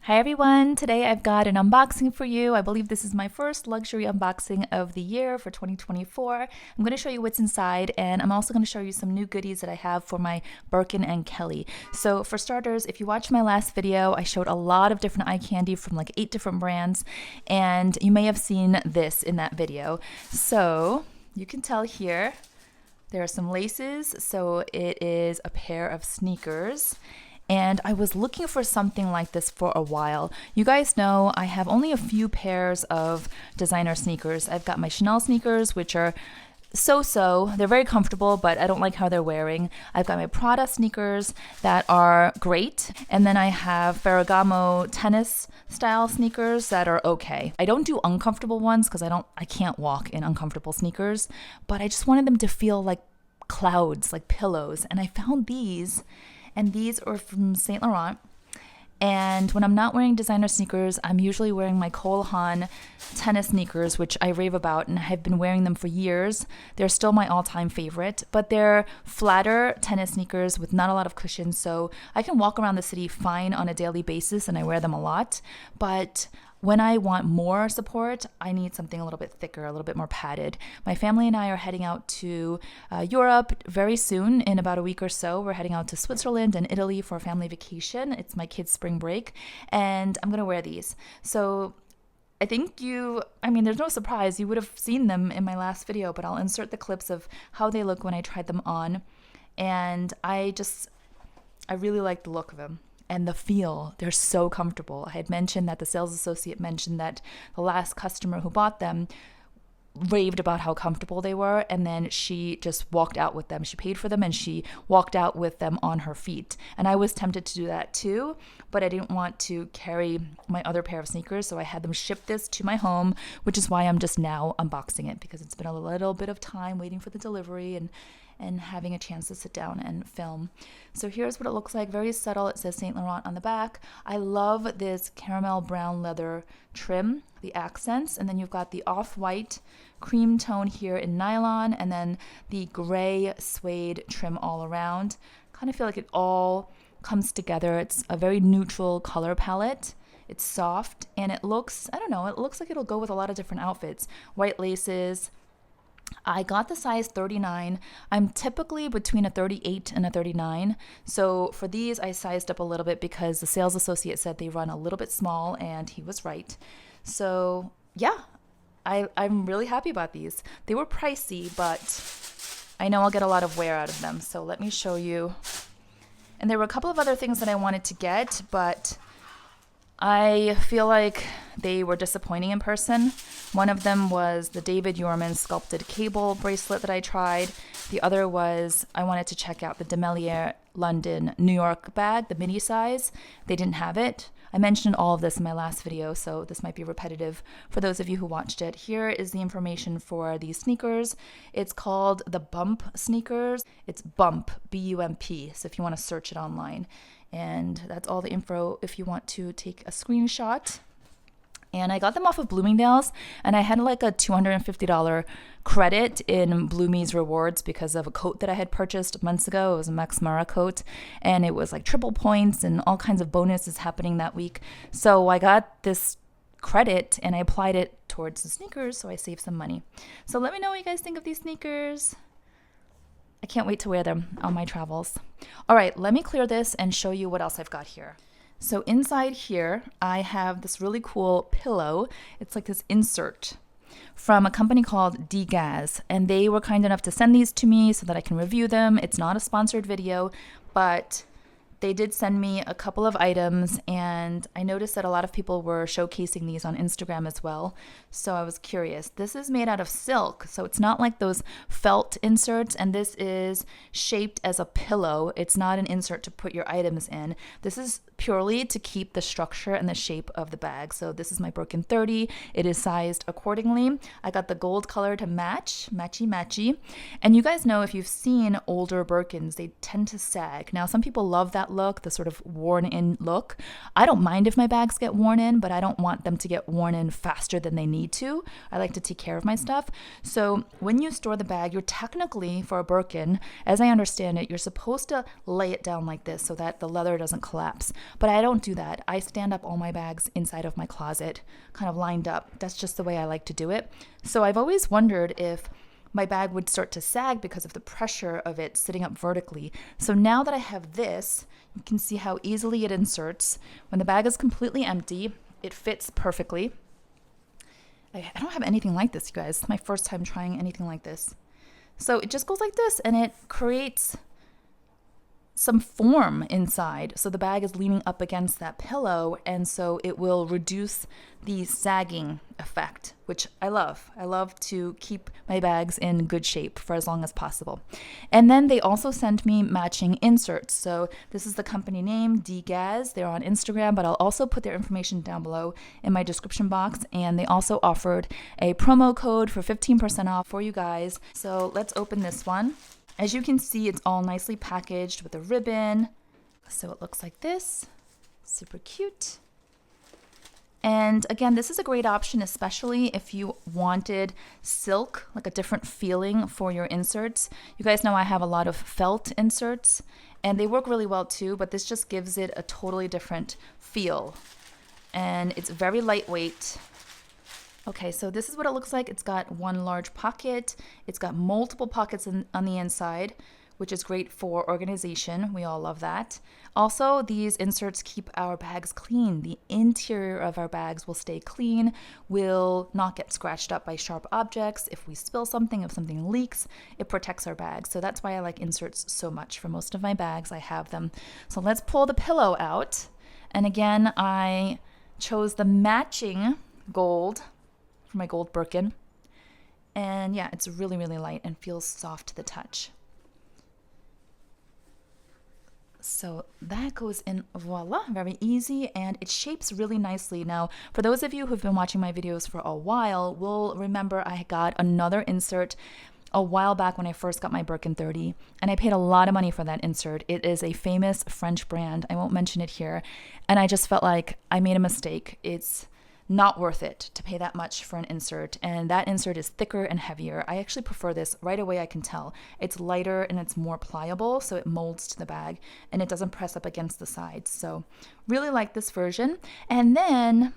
Hi everyone, today I've got an unboxing for you. I believe this is my first luxury unboxing of the year for 2024. I'm going to show you what's inside, and I'm also going to show you some new goodies that I have for my Birkin and Kelly. So for starters, if you watched my last video, I showed a lot of different eye candy from like 8 different brands, and you may have seen this in that video. So you can tell here, there are some laces, so it is a pair of sneakers. And I was looking for something like this for a while. You guys know I have only a few pairs of designer sneakers. I've got my Chanel sneakers, which are so-so. They're very comfortable, but I don't like how they're wearing. I've got my Prada sneakers that are great. And then I have Ferragamo tennis style sneakers that are okay. I don't do uncomfortable ones because I can't walk in uncomfortable sneakers, but I just wanted them to feel like clouds, like pillows. And I found these. And these are from Saint Laurent. And when I'm not wearing designer sneakers, I'm usually wearing my Cole Haan tennis sneakers, which I rave about and have been wearing them for years. They're still my all-time favorite, but they're flatter tennis sneakers with not a lot of cushion, so I can walk around the city fine on a daily basis, and I wear them a lot. But when I want more support, I need something a little bit thicker, a little bit more padded. My family and I are heading out to Europe very soon. In about a week or so, we're heading out to Switzerland and Italy for a family vacation. It's my kids' spring break, and I'm going to wear these. So I think there's no surprise. You would have seen them in my last video, but I'll insert the clips of how they look when I tried them on. And I really like the look of them. And the feel, they're so comfortable. I had mentioned that the sales associate mentioned that the last customer who bought them raved about how comfortable they were, and then she just walked out with them. She paid for them and she walked out with them on her feet. And I was tempted to do that too, but I didn't want to carry my other pair of sneakers, so I had them ship this to my home, which is why I'm just now unboxing it, because it's been a little bit of time waiting for the delivery and having a chance to sit down and film. So here's what it looks like. Very subtle. It says Saint Laurent on the back. I love this caramel brown leather trim, the accents, and then you've got the off-white cream tone here in nylon, and then the gray suede trim all around. Kind of feel like it all comes together. It's a very neutral color palette. It's soft, and it looks, I don't know, it looks like it'll go with a lot of different outfits. White laces. I got the size 39. I'm typically between a 38 and a 39. So for these, I sized up a little bit because the sales associate said they run a little bit small, and he was right. So yeah, I'm really happy about these. They were pricey, but I know I'll get a lot of wear out of them. So let me show you. And there were a couple of other things that I wanted to get, but I feel like they were disappointing in person. One of them was the David Yurman sculpted cable bracelet that I tried. The other was I wanted to check out the Demelier London New York bag, the mini size. They didn't have it. I mentioned all of this in my last video, so this might be repetitive for those of you who watched it. Here is the information for these sneakers. It's called the Bump sneakers. It's Bump, B-U-M-P, so if you want to search it online. And that's all the info if you want to take a screenshot. And I got them off of Bloomingdale's, and I had like a $250 credit in Bloomie's rewards because of a coat that I had purchased months ago. It was a Max Mara coat, and it was like triple points and all kinds of bonuses happening that week. So I got this credit and I applied it towards the sneakers, so I saved some money. So let me know what you guys think of these sneakers. I can't wait to wear them on my travels. All right, let me clear this and show you what else I've got here. So inside here, I have this really cool pillow. It's like this insert from a company called Dgaz, and they were kind enough to send these to me so that I can review them. It's not a sponsored video, but they did send me a couple of items, and I noticed that a lot of people were showcasing these on Instagram as well, so I was curious. This is made out of silk, so it's not like those felt inserts, and this is shaped as a pillow. It's not an insert to put your items in. This is purely to keep the structure and the shape of the bag. So this is my Birkin 30. It is sized accordingly. I got the gold color to match, matchy. And you guys know if you've seen older Birkins, they tend to sag. Now, some people love that look, the sort of worn in look. I don't mind if my bags get worn in, but I don't want them to get worn in faster than they need to. I like to take care of my stuff. So when you store the bag, you're technically, for a Birkin, as I understand it, you're supposed to lay it down like this so that the leather doesn't collapse. but I don't do that. I stand up all my bags inside of my closet, kind of lined up. That's just the way I like to do it. So I've always wondered if my bag would start to sag because of the pressure of it sitting up vertically. So now that I have this, you can see how easily it inserts. When the bag is completely empty, it fits perfectly. I don't have anything like this, you guys. It's my first time trying anything like this. So it just goes like this, and it creates some form inside. So the bag is leaning up against that pillow, and so it will reduce the sagging effect, which I love. I love to keep my bags in good shape for as long as possible. And then they also sent me matching inserts. So this is the company name, Dgaz. They're on Instagram, but I'll also put their information down below in my description box. And they also offered a promo code for 15% off for you guys. So let's open this one. As you can see, it's all nicely packaged with a ribbon. So it looks like this. Super cute. And again, this is a great option, especially if you wanted silk, like a different feeling for your inserts. You guys know I have a lot of felt inserts, and they work really well too, but this just gives it a totally different feel. And it's very lightweight. Okay, so this is what it looks like. It's got one large pocket. It's got multiple pockets on the inside, which is great for organization. We all love that. Also, these inserts keep our bags clean. The interior of our bags will stay clean, will not get scratched up by sharp objects. If we spill something, if something leaks, it protects our bags. So that's why I like inserts so much. For most of my bags, I have them. So let's pull the pillow out. And again, I chose the matching gold for my gold Birkin. And yeah, it's really, really light and feels soft to the touch. So that goes in, voila, very easy, and it shapes really nicely. Now, for those of you who've been watching my videos for a while, will remember I got another insert a while back when I first got my Birkin 30, and I paid a lot of money for that insert. It is a famous French brand. I won't mention it here. And I just felt like I made a mistake. It's not worth it to pay that much for an insert, and that insert is thicker and heavier. I actually prefer this. Right away I can tell. It's lighter and it's more pliable, so it molds to the bag and it doesn't press up against the sides. So really like this version. And then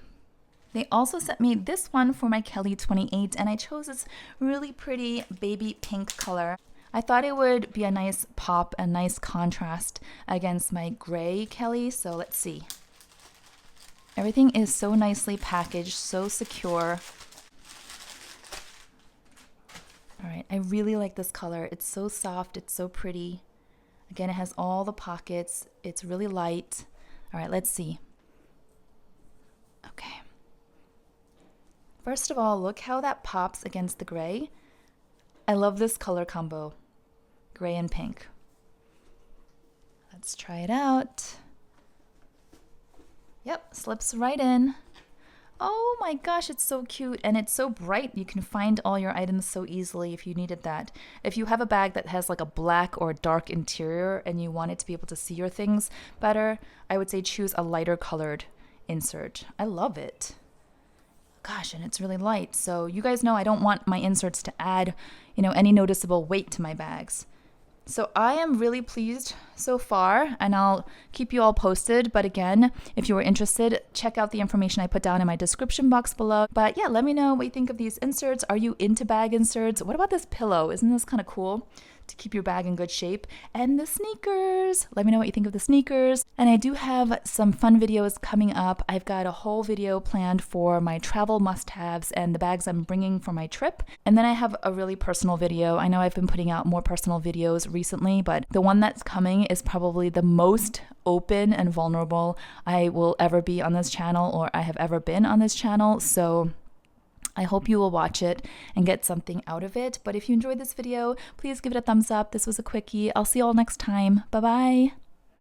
they also sent me this one for my Kelly 28, and I chose this really pretty baby pink color. I thought it would be a nice pop, a nice contrast against my gray Kelly, so let's see. Everything is so nicely packaged, so secure. All right, I really like this color. It's so soft, it's so pretty. Again, it has all the pockets. It's really light. All right, let's see. Okay. First of all, look how that pops against the gray. I love this color combo, gray and pink. Let's try it out. Yep, slips right in. Oh my gosh, it's so cute, and it's so bright. You can find all your items so easily if you needed that. If you have a bag that has like a black or dark interior and you wanted to be able to see your things better, I would say choose a lighter colored insert. I love it. Gosh, and it's really light. So you guys know I don't want my inserts to add, any noticeable weight to my bags. So I am really pleased so far, and I'll keep you all posted. But again, if you are interested, check out the information I put down in my description box below. But yeah, let me know what you think of these inserts. Are you into bag inserts? What about this pillow? Isn't this kind of cool to keep your bag in good shape? And the sneakers. Let me know what you think of the sneakers. And I do have some fun videos coming up. I've got a whole video planned for my travel must-haves and the bags I'm bringing for my trip. And then I have a really personal video. I know I've been putting out more personal videos recently, but the one that's coming is probably the most open and vulnerable I will ever be on this channel, or I have ever been on this channel. So I hope you will watch it and get something out of it. But if you enjoyed this video, please give it a thumbs up. This was a quickie. I'll see you all next time. Bye-bye.